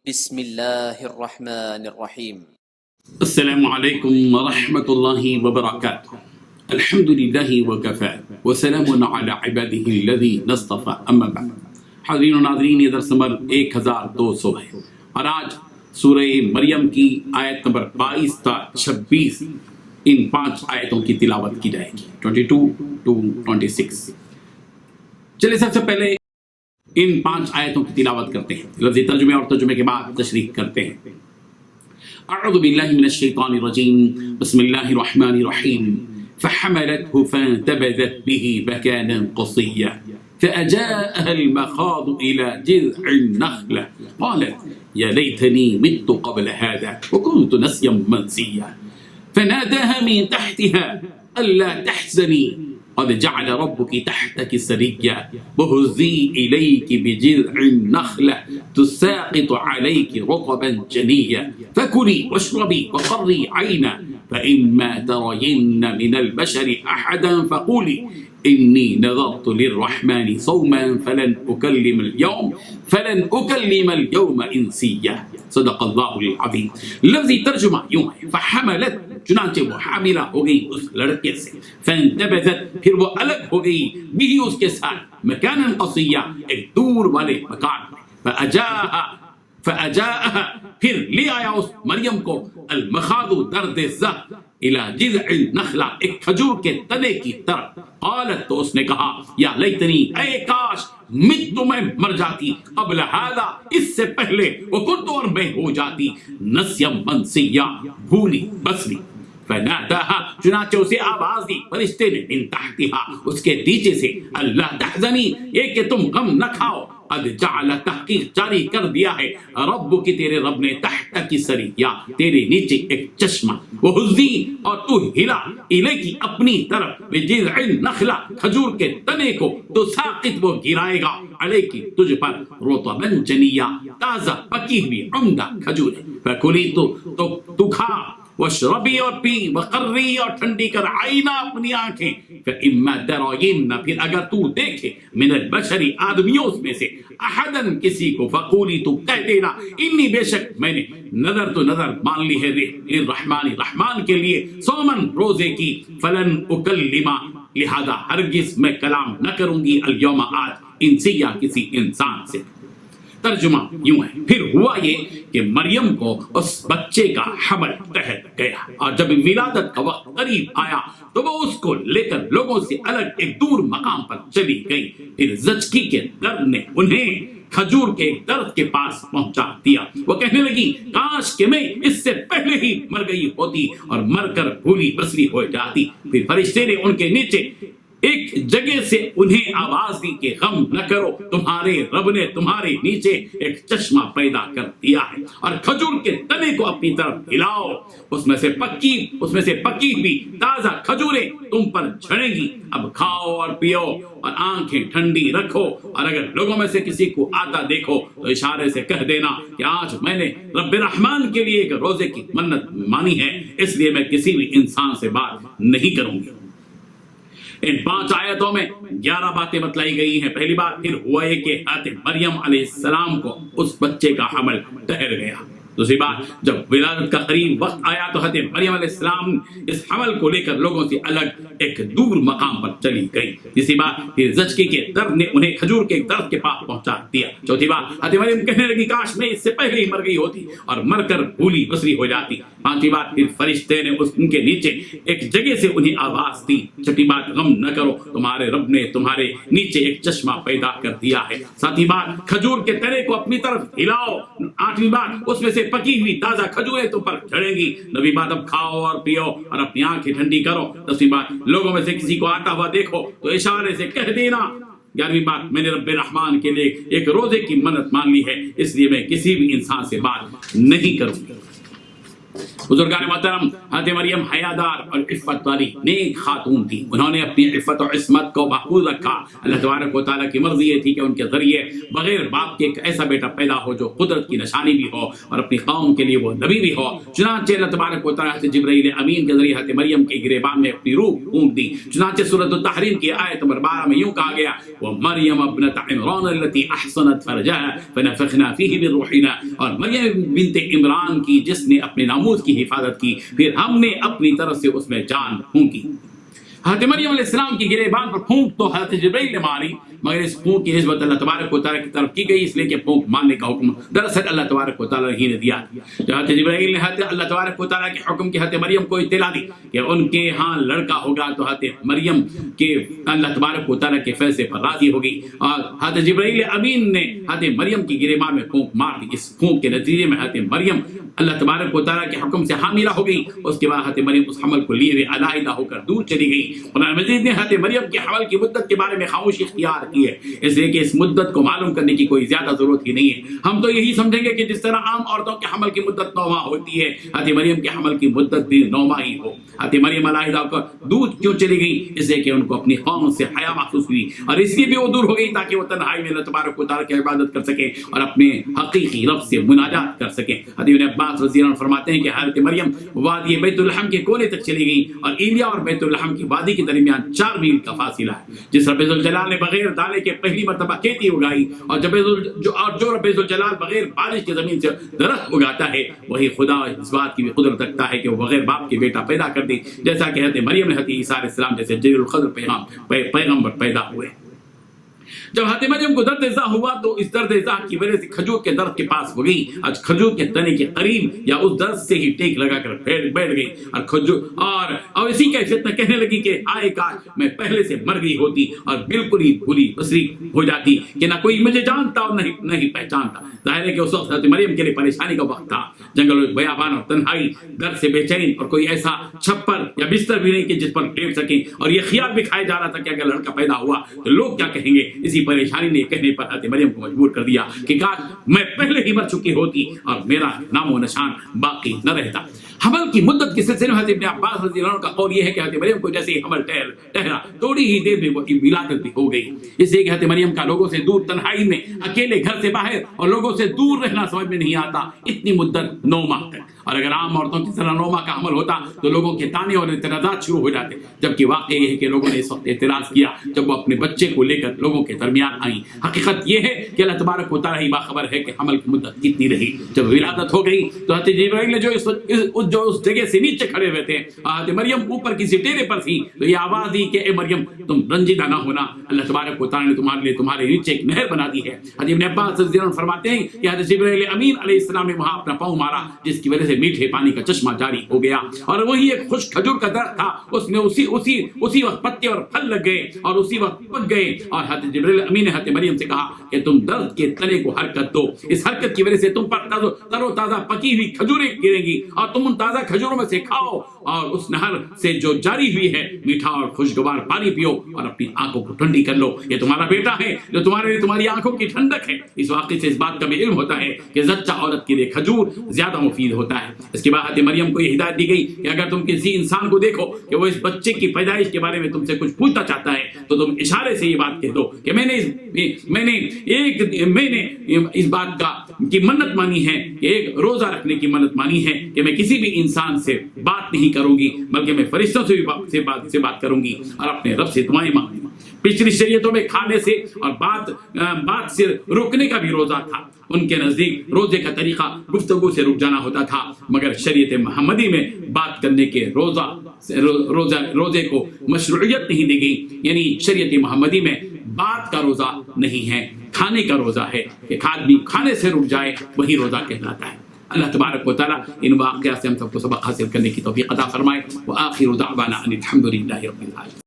بسم اللہ الرحمن الرحیم۔ السلام علیکم ورحمۃ اللہ وبرکاتہ۔ الحمد للہ وکفی وسلام علی عبادہ الذین اصطفی، اما بعد۔ حاضرین و ناظرین، یہ درس نمبر 1200 ہے اور آج سورہ مریم کی آیت نمبر 22 تا 26 ان 5 آیتوں کی تلاوت کی جائے گی، 22 to 26۔ چلے سب سے پہلے ان 5 آیتوں کی تلاوت کرتے ہیں، لفظی ترجمے اور ترجمے کے بعد تشریح کرتے ہیں۔ اعوذ باللہ من الشیطان الرجیم، بسم اللہ الرحمن الرحیم۔ فحملته فانتبذت به مكانا قصيا فأجاءها المخاض إلى جذع النخلة قالت يا ليتني مت قبل هذا وكنت نسيا منسيا فناداها من تحتها ألا تحزني قد جعل ربك تحتك سريا وهزي إليك بجذع النخلة تساقط عليك رطبا جنيا فكلي واشربي وقري عينا فإما ترين من البشر أحدا فقولي إني نذرت للرحمن صوما فلن أكلم اليوم إنسيا۔ صدق اللہ العظیم۔ لفظی ترجمہ یوں ہے، فحملت، چنانچہ وہ حاملہ ہو گئی اس لڑکے سے، فانتبذت، پھر وہ الگ ہو گئی، بھی اس کے ساتھ، مکانا قصیا، ایک دور والے مکان میں، فأجاءها، پھر لے آیا اس مریم کو، المخاض، درد زہ، الى جذع النخلہ، ایک کھجور کے تنے کی طرف، قالت، تو اس نے کہا، یا لیتنی، اے کاش، مت، میں مر جاتی، قبل ھذا، اس سے پہلے، وکنت، اور میں ہو جاتی، نسیا منسیا، بھولی بسری۔ فناداها، چنانچہ اسے آواز دی فرشتے نے، من تحتها، اس کے نیچے سے، اللہ تحزنی، یہ کہ تم غم نہ کھاؤ، قد جعل، تحقیق جاری کر دیا ہے، رب کی، تیرے رب نے، تحت کی سریا، تیرے نیچے ایک چشمہ، وہزی، اور تو ہلا، الیکی، اپنی طرف، بجذع النخلہ، کھجور کے تنے کو، تو ساقط، وہ گرائے گا، علیکی، تجھ پر، رطبا جنیا، تازہ پکی ہوئی عمدہ کھجور ہے، فکلی، تو کھا، واشربی، اور پی، وقری، اور ٹھنڈی کر، عینا، اپنی آنکھیں، فإما ترین، پھر اگر تو دیکھے، من البشر، آدمیوں میں سے، احدن، کسی کو، فقولی، تو کہہ دینا، انی، بے شک میں نے، نظر مان لی ہے، للرحمن، رحمان کے لیے، صومن، روزے کی، فلن اکلم، لہذا ہرگز میں کلام نہ کروں گی، الیوم، آج، انسیہ، کسی انسان سے۔ ترجمہ یوں ہے، پھر ہوا یہ کہ مریم کو اس بچے کا حمل تحت گیا، اور جب ولادت کا وقت قریب آیا تو وہ اس کو لے کر لوگوں سے الگ ایک دور مقام پر چلی گئی۔ پھر زچگی کے درد نے انہیں کھجور کے ایک درخت کے پاس پہنچا دیا، وہ کہنے لگی، کاش کہ میں اس سے پہلے ہی مر گئی ہوتی اور مر کر بھولی بسری ہو جاتی۔ پھر فرشتے نے ان کے نیچے ایک جگہ سے انہیں آواز دی کہ غم نہ کرو، تمہارے رب نے تمہارے نیچے ایک چشمہ پیدا کر دیا ہے، اور کھجور کے تنے کو اپنی طرف ہلاؤ، اس میں سے پکی ہوئی تازہ کھجوریں تم پر جھڑیں گی، اب کھاؤ اور پیو، اور آنکھیں ٹھنڈی رکھو، اور اگر لوگوں میں سے کسی کو آتا دیکھو تو اشارے سے کہہ دینا کہ آج میں نے رب رحمان کے لیے ایک روزے کی منت مانی ہے، اس لیے میں کسی بھی انسان سے بات نہیں کروں گی۔ ان 5 آیتوں میں 11 باتیں بتلائی گئی ہیں۔ پہلی بات، پھر ہوا یہ کہ حضرت مریم علیہ السلام کو اس بچے کا حمل ٹھہر گیا۔ دوسری بات، جب ولادت کا قریب وقت آیا تو حضرت مریم علیہ السلام اس حمل کو لے کر لوگوں سے الگ ایک دور مقام پر چلی گئی۔ تیسری بات، پھر زچگی کے درد نے انہیں کھجور کے ایک درخت کے پاس پہنچا دیا۔ چوتھی بات، حضرت مریم کہنے لگی، کاش میں اس سے پہلے ہی مر گئی ہوتی اور مر کر بھولی بسری ہو جاتی۔ پانچویں بات، پھر فرشتے نے ان کے نیچے ایک جگہ سے انہیں آواز دی۔ چھٹی بات، غم نہ کرو، تمہارے رب نے تمہارے نیچے ایک چشمہ پیدا کر دیا ہے۔ ساتویں بات، کھجور کے تنے کو اپنی طرف ہلاؤ۔ آٹھویں بات، اس میں سے پکی ہوئی تازہ کھجوریں تم پر جھڑیں گی۔ نویں بات، اب کھاؤ اور پیو اور اپنی آنکھیں ٹھنڈی کرو۔ 10ویں بات، لوگوں میں سے کسی کو آتا ہوا دیکھو تو اشارے سے کہہ دینا۔ 11ویں بات، میں نے رب رحمان کے لیے ایک روزے کی منت مان لی ہے، اس لیے میں کسی بھی انسان سے بات نہیں کروں گی۔ بزرگان محترم، حضرت مریم حیادار اور عفت والی نیک خاتون تھی. انہوں نے اپنی عفت اور عصمت کو محفوظ رکھا. اللہ تبارک و تعالیٰ کی مرضی یہ تھی کہ ان کے ذریعے بغیر باپ کے ایک ایسا بیٹا پیدا ہو جو قدرت کی نشانی بھی ہو اور اپنی قوم کے لیے وہ نبی بھی ہو. چنانچہ اللہ تبارک و تعالیٰ حضرت جبرائیل امین کے ذریعے حضرت مریم کے گریبان میں اپنی روح پھونک دی. چنانچہ سورۃ التحریم کی آیت نمبر 12 میں یوں کہا گیا وَمَرْيَمَ ابْنَتَ عِمْرَانَ الَّتِي أَحْصَنَتْ فَرْجَهَا فَنَفَخْنَا فِيهِ مِنْ رُوحِنَا. اور مریم بنت عمران کی جس نے اپنے ناموس کی حفاظت کی پھر ہم نے اپنی طرف سے اس میں جان پھونکی. حضرت مریم علیہ السلام کی گریبان پر پھونک تو حضرت جبرائیل نے ماری، مگر اس پھونک کی نسبت اللہ تبارک و تعالیٰ کی طرف کی گئی، اس لیے کہ پھونک ماننے کا حکم دراصل اللہ تبارک و تعالیٰ ہی نے دیا. جب حضرت جبرائیل نے اللہ تبارک و تعالیٰ کے حکم کی حضرت مریم کو اطلاع دی کہ ان کے ہاں لڑکا ہوگا تو حضرت مریم کے اللہ تبارک و تعالیٰ کے فیصلے پر راضی ہو گئی اور حضرت جبرائیل امین نے حضرت مریم کی گریبان میں پھونک مار دی. اس پھونک کے نتیجے میں حضرت مریم اللہ تبارک و تعالیٰ کے حکم سے حاملہ ہو گئی. اس کے بعد حضرت مریم اس حمل کو لیے ہوئے علیحدہ ہو کر دور چلی گئی. قرآن مجید نے حضرت مریم کے حمل کی مدت کے بارے میں خاموشی اختیار کی ہے، اس لیے کہ اس مدت کو معلوم کرنے کی کوئی زیادہ ضرورت ہی نہیں ہے. ہم تو یہی سمجھیں گے کہ جس طرح عام عورتوں کے حمل کی مدت 9 ماہ ہوتی ہے، حضرت مریم کے حمل کی مدت بھی 9 ماہ ہی ہو. حضرت مریم علیحدہ ہو کر دور کیوں چلی گئی؟ اس لیے کہ ان کو اپنی قوم سے حیا محسوس ہوئی اور اس لیے بھی وہ دور ہو گئی تاکہ وہ تنہائی میں اللہ تبارک و تعالیٰ کی عبادت کر سکیں اور اپنے حقیقی رب سے مناجات کر سکیں. حضرت ابن عباس رضی اللہ عنہ فرماتے ہیں کہ حضرت مریم وادی بیت الحم کے کونے تک چلی گئی اور ایلیا اور بیت الحم کی وادی کے درمیان 4 میل کا فاصلہ ہے. جس رب ذوالجلال نے بغیر دانے کے پہلی مرتبہ کھیتی اگائی اور جو رب ذوالجلال بغیر بارش کی زمین سے درخت اگاتا ہے وہی خدا اس بات کی بھی قدرت رکھتا ہے کہ وہ بغیر باپ کے بیٹا پیدا کر دے، جیسا کہ حضرت مریم نے حضرت عیسیٰ علیہ السلام جیسے جلیل القدر پیغمبر پیدا ہوئے. جب حضرت مریم کو درد زا ہوا تو اس درد زا کی وجہ سے کھجور کے درخت کے پاس ہو گئی، آج کھجور کے تنے کے قریب یا اس درد سے ہی ٹیک لگا کر بیٹھ گئی اور کھجور اور اسی کیفیت میں کہنے لگی کہ آئے کاش میں پہلے سے مر گئی ہوتی اور بالکل ہی بھولی بسری ہو جاتی کہ نہ کوئی مجھے جانتا اور نہیں پہچانتا. ظاہر ہے کہ اس وقت حضرت مریم کے لیے پریشانی کا وقت تھا. جنگل بیابان اور تنہائی، در سے بے چین اور کوئی ایسا چھپر یا بستر بھی نہیں کہ جس پر لیٹ سکیں، اور یہ خیال بھی کھایا جا رہا تھا کہ اگر لڑکا پیدا ہوا تو لوگ کیا کہیں گے. اسی پریشانی نے کہنے پر حضرت مریم کو مجبور کر دیا کہ کاش میں پہلے ہی مر چکی ہوتی اور میرا نام و نشان باقی نہ رہتا. حمل کی مدت کے سلسلے میں حضرت ابن عباس رضی اللہ عنہ کا قول یہ ہے کہ حضرت مریم کو جیسے ہی حمل ٹہرا تھوڑی ہی دیر میں وہ ولادت بھی ہو گئی. اس لیے کہ حضرت مریم کا لوگوں سے دور تنہائی میں اکیلے گھر سے باہر اور لوگوں سے دور رہنا سمجھ میں نہیں آتا اتنی مدت 9 ماہ تک. اور اگر عام عورتوں کی طرح 9 ماہ کا حمل ہوتا تو لوگوں کے تانے اور اعتراضات شروع ہو جاتے، جبکہ واقع یہ ہے کہ لوگوں نے اس وقت اعتراض کیا جب وہ اپنے بچے کو لے کر لوگوں کے درمیان آئیں. حقیقت یہ ہے کہ اللہ تبارک و تعالیٰ ہی باخبر ہے کہ حمل کی مدت کتنی رہی. جب ولادت ہو گئی تو حضرت جبرائیل نے جو اس جگہ سے نیچے کھڑے ہوئے تھے، حضرت مریم اوپر کسی ٹیرے پر تھی، تو یہ آواز دی کہ اے مریم تم رنجیدہ نہ ہونا، اللہ تبارک و تعالیٰ نے تمہارے لیے تمہارے نیچے ایک نہر بنا دی ہے. حضرت ابن عباس رضی اللہ عنہ فرماتے ہیں کہ حضرت جبرائیل امین علیہ السلام نے وہاں اپنا پاؤں مارا جس کی وجہ سے میٹھے پانی کا چشمہ جاری ہو گیا، اور وہی ایک خشک کھجور کا درخت تھا، اس میں اسی وقت پتے اور پھل لگ گئے اور اسی وقت پک گئے. اور حضرت جبرائیل امین نے حضرت مریم سے کہا کہ تم درخت کے تنے کو حرکت دو، اس حرکت کی وجہ سے تم پر تر و تازہ پکی ہوئی کھجوریں گریں گی اور تم ان تازہ کھجوروں میں سے کھاؤ اور اس نہر سے جو جاری ہوئی ہے میٹھا اور خوشگوار پانی پیو اور اپنی آنکھوں کو ٹھنڈی کر لو. یہ تمہارا بیٹا ہے جو تمہارے لیے تمہاری آنکھوں کی ٹھنڈک ہے. اس واقعے سے اس بات کا بھی علم ہوتا ہے کہ زچہ عورت کے لیے کھجور زیادہ مفید ہوتا ہے. اس کے بعد حضرت مریم کو یہ ہدایت دی گئی کہ اگر تم کسی انسان کو دیکھو کہ وہ اس بچے کی پیدائش کے بارے میں تم سے کچھ پوچھنا چاہتا ہے تو تم اشارے سے یہ بات کہہ دو کہ میں نے اس بات کی منت مانی ہے کہ ایک روزہ رکھنے کی منت مانی ہے کہ میں کسی بھی انسان سے بات نہیں کروں گی بلکہ میں فرشتوں سے بات کروں گی اور اپنے رب سے دعائیں مانگوں گی. پچھلی شریعتوں میں کھانے سے اور بات سے روکنے کا بھی روزہ تھا. ان کے نزدیک روزے کا طریقہ گفتگو سے رک جانا ہوتا تھا، مگر شریعت محمدی میں بات کرنے کے روزے کو مشروعیت نہیں دی گئی. یعنی شریعت محمدی میں بات کا روزہ نہیں ہے، کھانے کا روزہ ہے کہ آدمی کھانے سے رک جائے وہی روزہ کہلاتا ہے. اللہ تبارک و تعالیٰ ان واقعات سے ہم سب کو سبق حاصل کرنے کی توفیق عطا فرمائے. وآخر دعوانا ان الحمد للہ رب العالمین.